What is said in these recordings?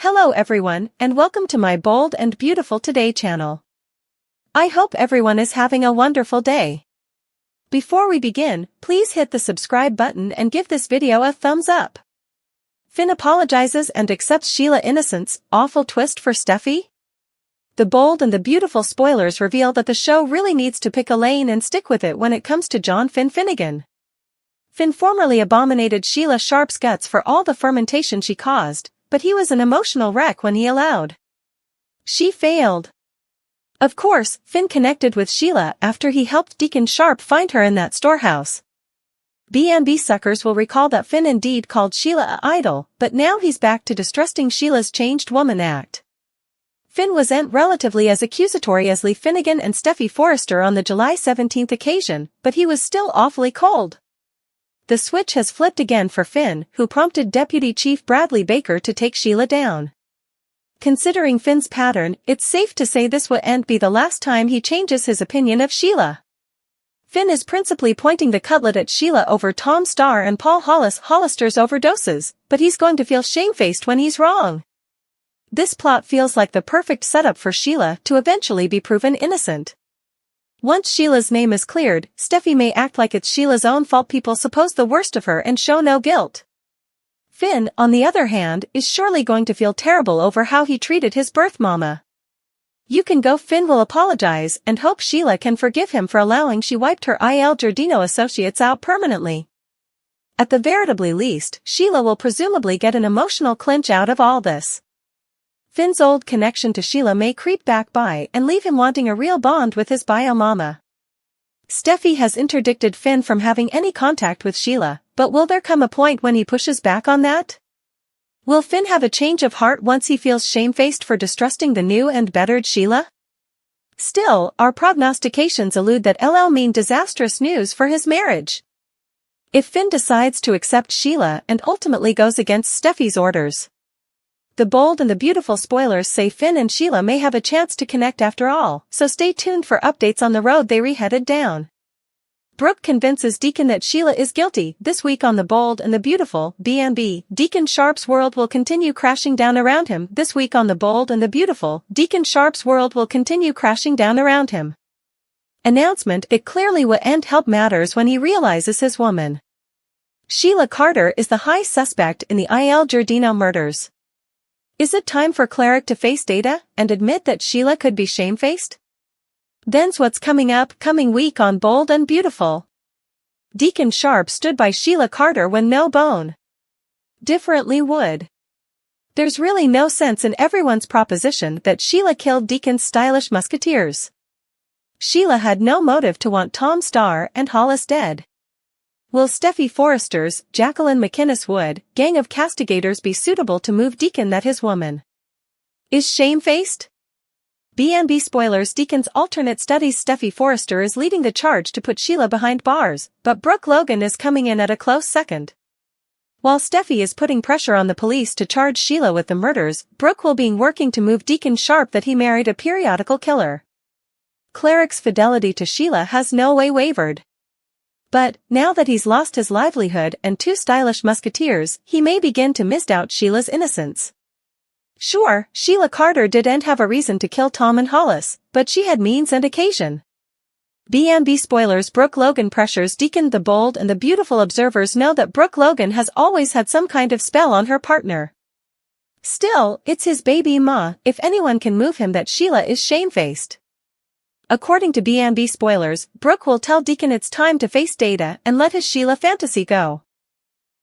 Hello everyone, and welcome to my Bold and Beautiful Today channel. I hope everyone is having a wonderful day. Before we begin, please hit the subscribe button and give this video a thumbs up. Finn apologizes and accepts Sheila Innocence, awful twist for Steffy? The Bold and the Beautiful spoilers reveal that the show really needs to pick a lane and stick with it when it comes to John Finnegan. Finn formerly abominated Sheila Sharp's guts for all the fermentation she caused, but he was an emotional wreck when he allowed she failed. Of course, Finn connected with Sheila after he helped Deacon Sharp find her in that storehouse. B&B suckers will recall that Finn indeed called Sheila a idol, but now he's back to distrusting Sheila's changed woman act. Finn wasn't relatively as accusatory as Lee Finnegan and Steffy Forrester on the July 17th occasion, but he was still awfully cold. The switch has flipped again for Finn, who prompted Deputy Chief Bradley Baker to take Sheila down. Considering Finn's pattern, it's safe to say this won't be the last time he changes his opinion of Sheila. Finn is principally pointing the cutlet at Sheila over Tom Starr and Paul Hollister's overdoses, but he's going to feel shamefaced when he's wrong. This plot feels like the perfect setup for Sheila to eventually be proven innocent. Once Sheila's name is cleared, Steffy may act like it's Sheila's own fault, people suppose the worst of her and show no guilt. Finn, on the other hand, is surely going to feel terrible over how he treated his birth mama. You can go. Finn will apologize and hope Sheila can forgive him for allowing she wiped her Il Giardino associates out permanently. At the veritably least, Sheila will presumably get an emotional clinch out of all this. Finn's old connection to Sheila may creep back by and leave him wanting a real bond with his bio mama. Steffy has interdicted Finn from having any contact with Sheila, but will there come a point when he pushes back on that? Will Finn have a change of heart once he feels shamefaced for distrusting the new and bettered Sheila? Still, our prognostications allude that it'll mean disastrous news for his marriage. If Finn decides to accept Sheila and ultimately goes against Steffy's orders. The Bold and the Beautiful spoilers say Finn and Sheila may have a chance to connect after all, so stay tuned for updates on the road they headed down. Brooke convinces Deacon that Sheila is guilty. This week on The Bold and the Beautiful, B&B, Deacon Sharp's world will continue crashing down around him. This week on The Bold and the Beautiful, Deacon Sharp's world will continue crashing down around him. Announcement: it clearly won't help matters when he realizes his woman, Sheila Carter, is the high suspect in the Il Giardino murders. Is it time for Cleric to face data and admit that Sheila could be shamefaced? Then's what's coming week on Bold and Beautiful. Deacon Sharp stood by Sheila Carter when no bone differently would. There's really no sense in everyone's proposition that Sheila killed Deacon's stylish musketeers. Sheila had no motive to want Tom Starr and Hollis dead. Will Steffy Forrester's Jacqueline McInnes Wood gang of castigators be suitable to move Deacon that his woman is shamefaced? B&B spoilers: Deacon's alternate studies Steffy Forrester is leading the charge to put Sheila behind bars, but Brooke Logan is coming in at a close second. While Steffy is putting pressure on the police to charge Sheila with the murders, Brooke will be working to move Deacon Sharp that he married a periodical killer. Cleric's fidelity to Sheila has no way wavered. But, now that he's lost his livelihood and two stylish musketeers, he may begin to misdoubt Sheila's innocence. Sure, Sheila Carter didn't have a reason to kill Tom and Hollis, but she had means and occasion. B&B spoilers: Brooke Logan pressures Deacon. The Bold and the Beautiful observers know that Brooke Logan has always had some kind of spell on her partner. Still, it's his baby ma, if anyone can move him, that Sheila is shamefaced. According to B&B spoilers, Brooke will tell Deacon it's time to face data and let his Sheila fantasy go.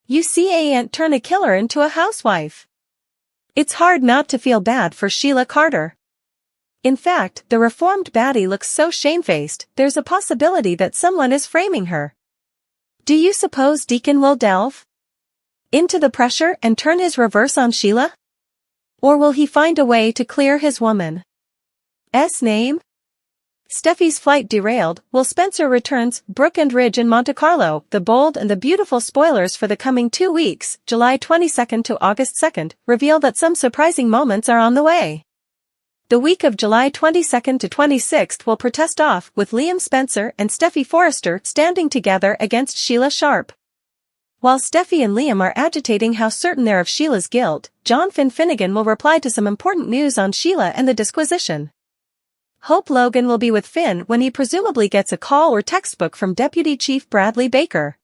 You see, ain't turn a killer into a housewife. It's hard not to feel bad for Sheila Carter. In fact, the reformed baddie looks so shamefaced, there's a possibility that someone is framing her. Do you suppose Deacon will delve into the pressure and turn his reverse on Sheila? Or will he find a way to clear his woman's name? Steffy's flight derailed. Will Spencer returns? Brooke and Ridge in Monte Carlo. The Bold and the Beautiful spoilers for the coming 2 weeks, July 22nd to August 2nd, reveal that some surprising moments are on the way. The week of July 22nd to 26th will protest off with Liam Spencer and Steffy Forrester standing together against Sheila Sharp. While Steffy and Liam are agitating how certain they're of Sheila's guilt, John Finnegan will reply to some important news on Sheila and the disquisition. Hope Logan will be with Finn when he presumably gets a call or textbook from Deputy Chief Bradley Baker.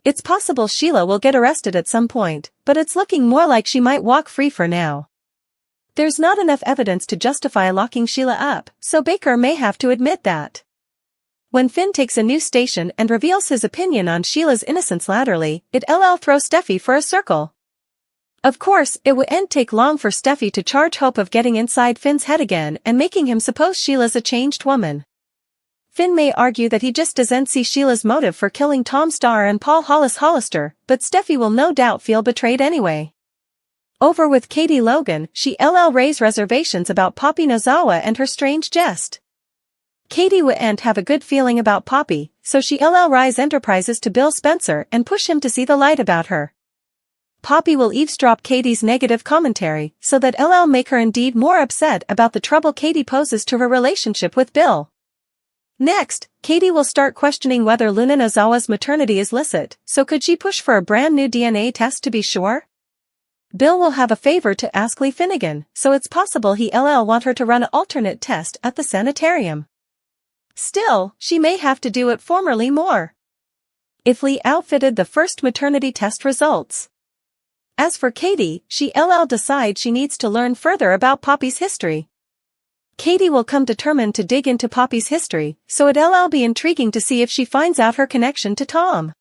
It's possible Sheila will get arrested at some point, but it's looking more like she might walk free for now. There's not enough evidence to justify locking Sheila up, so Baker may have to admit that. When Finn takes a new station and reveals his opinion on Sheila's innocence latterly, it'll throw Steffy for a circle. Of course, it wouldn't take long for Steffy to charge Hope of getting inside Finn's head again and making him suppose Sheila's a changed woman. Finn may argue that he just doesn't see Sheila's motive for killing Tom Starr and Paul Hollister, but Steffy will no doubt feel betrayed anyway. Over with Katie Logan, she'll raise reservations about Poppy Nozawa and her strange jest. Katie wouldn't have a good feeling about Poppy, so she'll rise enterprises to Bill Spencer and push him to see the light about her. Poppy will eavesdrop Katie's negative commentary, so that it'll make her indeed more upset about the trouble Katie poses to her relationship with Bill. Next, Katie will start questioning whether Luna Nozawa's maternity is licit, so could she push for a brand new DNA test to be sure? Bill will have a favor to ask Lee Finnegan, so it's possible he'll want her to run an alternate test at the sanitarium. Still, she may have to do it formally more. If Lee outfitted the first maternity test results. As for Katie, she'll decide she needs to learn further about Poppy's history. Katie will come determined to dig into Poppy's history, so it'll be intriguing to see if she finds out her connection to Tom.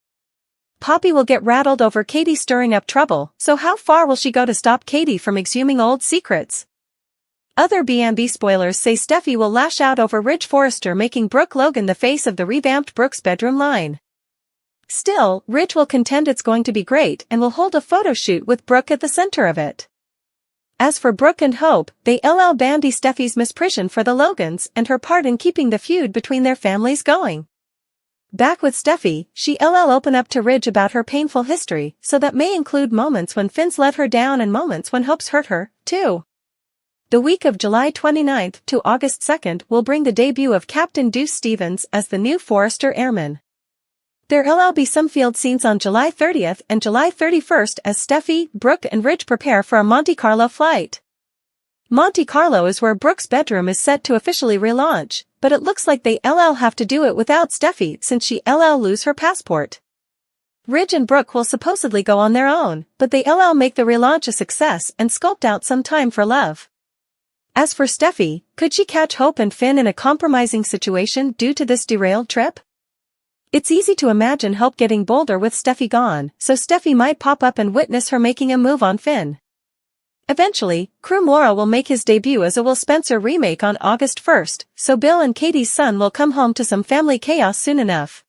Poppy will get rattled over Katie stirring up trouble, so how far will she go to stop Katie from exhuming old secrets? Other B&B spoilers say Steffy will lash out over Ridge Forrester making Brooke Logan the face of the revamped Brooke's Bedroom line. Still, Ridge will contend it's going to be great and will hold a photo shoot with Brooke at the center of it. As for Brooke and Hope, they'll bandy Steffy's misprision for the Logans and her part in keeping the feud between their families going. Back with Steffy, she'll open up to Ridge about her painful history, so that may include moments when Finn's let her down and moments when Hope's hurt her, too. The week of July 29th to August 2nd will bring the debut of Captain Deuce Stevens as the new Forrester Airman. There'll be some field scenes on July 30th and July 31st as Steffy, Brooke and Ridge prepare for a Monte Carlo flight. Monte Carlo is where Brooke's bedroom is set to officially relaunch, but it looks like they'll have to do it without Steffy since she'll lose her passport. Ridge and Brooke will supposedly go on their own, but they'll make the relaunch a success and sculpt out some time for love. As for Steffy, could she catch Hope and Finn in a compromising situation due to this derailed trip? It's easy to imagine Hope getting bolder with Steffy gone, so Steffy might pop up and witness her making a move on Finn. Eventually, Crew Mora will make his debut as a Will Spencer remake on August 1st, so Bill and Katie's son will come home to some family chaos soon enough.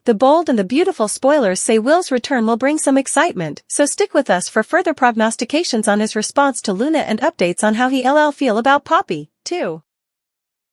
The bold and the beautiful spoilers say Will's return will bring some excitement, so stick with us for further prognostications on his response to Luna and updates on how he'll feel about Poppy, too.